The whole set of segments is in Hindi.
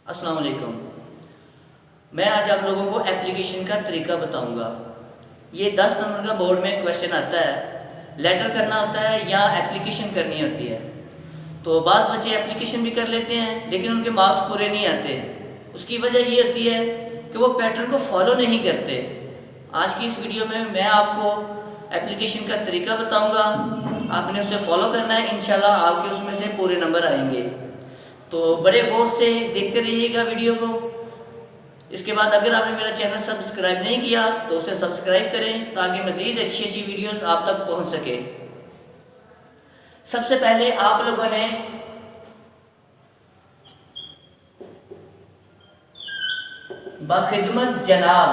अस्सलाम वालेकुम। मैं आज आप लोगों को एप्लीकेशन का तरीका बताऊंगा। ये 10 नंबर का बोर्ड में क्वेश्चन आता है, लेटर करना होता है या एप्लीकेशन करनी होती है। तो बाज़ बच्चे एप्लीकेशन भी कर लेते हैं लेकिन उनके मार्क्स पूरे नहीं आते। उसकी वजह ये होती है कि वो पैटर्न को फॉलो नहीं करते। आज की इस वीडियो में मैं आपको एप्लीकेशन का तरीका बताऊंगा, आपने उसे फॉलो करना है, इंशाल्लाह आपके उसमें से पूरे नंबर आएंगे। तो बड़े गौर से देखते रहिएगा वीडियो को। इसके बाद अगर आपने मेरा चैनल सब्सक्राइब नहीं किया तो उसे सब्सक्राइब करें ताकि मज़ीद अच्छी अच्छी वीडियोस आप तक पहुंच सके। सबसे पहले आप लोगों ने बाखिदमत जनाब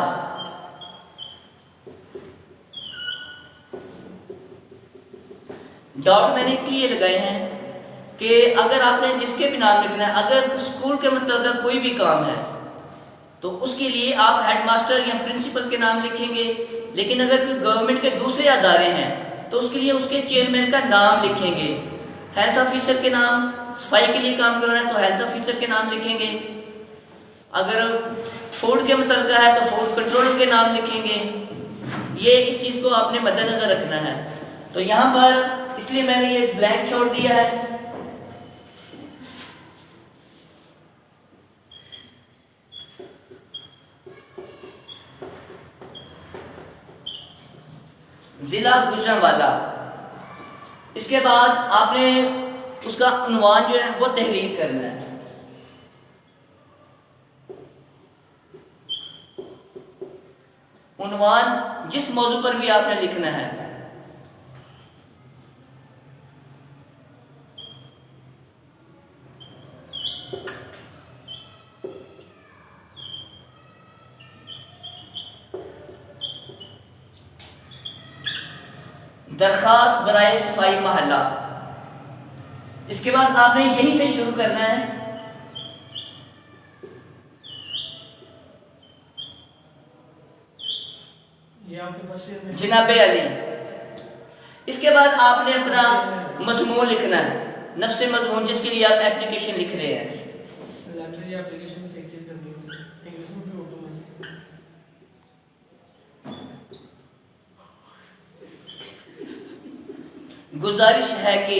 डॉट मैंने इसलिए लगाए हैं कि अगर आपने जिसके भी नाम लिखना है, अगर स्कूल के मतलब का कोई भी काम है तो उसके लिए आप हेडमास्टर या प्रिंसिपल के नाम लिखेंगे। लेकिन अगर कोई गवर्नमेंट के दूसरे अदारे हैं तो उसके लिए उसके चेयरमैन का नाम लिखेंगे। हेल्थ ऑफिसर के नाम, सफाई के लिए काम करना है तो हेल्थ ऑफिसर के नाम लिखेंगे। अगर फूड के मतलब का है तो फूड कंट्रोलर के नाम लिखेंगे। ये इस चीज़ को आपने मद्देनजर रखना है। तो यहाँ पर इसलिए मैंने ये ब्लैंक छोड़ दिया है। जिला गुजरांवाला। इसके बाद आपने उसका उन्वान जो है वो तहरीर करना है। उन्वान जिस मौजू पर भी आपने लिखना है। दरखास्त बराए सफाई महल्ला। इसके बाद आपने यहीं से शुरू करना है। ये आपके फर्स्ट ईयर में जनाबे अली। इसके बाद आपने अपना मजमून लिखना है, नफ्से मजमून जिसके लिए आप एप्लीकेशन लिख रहे हैं। लैटरली एप्लीकेशन में सेक्शन करनी होती है, इंग्लिश में भी उर्दू में से। गुजारिश है कि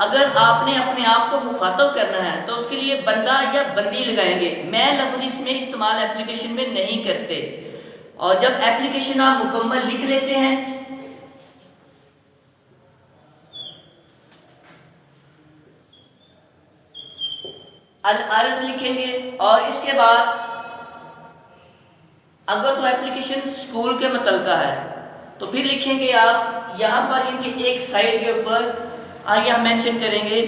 अगर आपने अपने आप को मुखातब करना है तो उसके लिए बंदा या बंदी लगाएंगे। मैं लफ्ज़ इसमें इस्तेमाल एप्लीकेशन में नहीं करते। और जब एप्लीकेशन आप मुकम्मल लिख लेते हैं अल अर्ज़ लिखेंगे। और इसके बाद अगर तो एप्लीकेशन स्कूल के मुतल्लिक़ है तो फिर लिखेंगे आप यहाँ पर इनके एक साइड के ऊपर आगे हम मेंशन करेंगे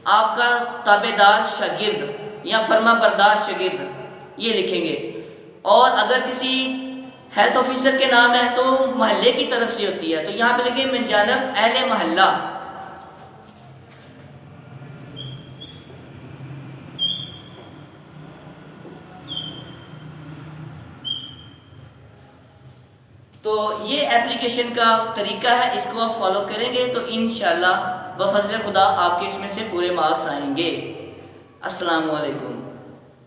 आपका ताबेदार शागिर्द या फर्मा बरदार शागिर्द, ये लिखेंगे। और अगर किसी हेल्थ ऑफिसर के नाम है तो महल्ले की तरफ से होती है तो यहाँ पे लिखेंगे मिन जानब अहले महल्ला। तो ये एप्लीकेशन का तरीका है, इसको आप फॉलो करेंगे तो इंशाल्लाह बफज़ल खुदा आपके इसमें से पूरे मार्क्स आएंगे। अस्सलाम वालेकुम।